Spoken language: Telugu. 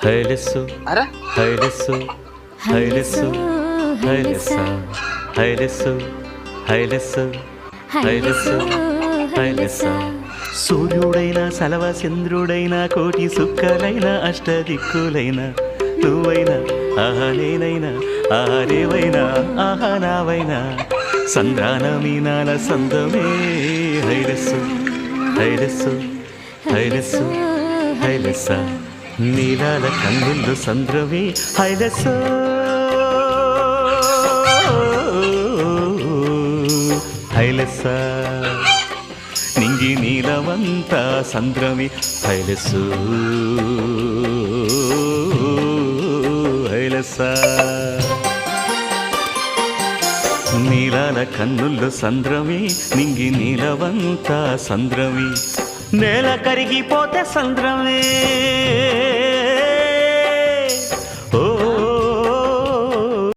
హైలెస్సు అరే హైలెస్సు హైలెస్సు హైలెస్స హైలెస్సు హైలెస్సు హైలెస్సు హైలెస్స సూర్యుడైన సలవ చంద్రుడైన కోటి సుక్కలైన అష్టదిక్కులైన నువ్వైనా ఆహా నేనైనా ఆహా రేవైనా ఆహా నావైనా సంద్రాన మీనాల సందమే హైలెస్సు హైలెస్సు హైలెస్సు హైలెస్స నీలాల కన్నుల్లో సంద్రమే హైలెస్సు హైలెస్స నింగి నీలవంత సంద్రమి హైలెస్సు హైలెస్స నీలాల కన్నుల్లో సంద్రమి నింగి నీలవంత సంద్రమి నేల కరిగిపోతే సంద్రమే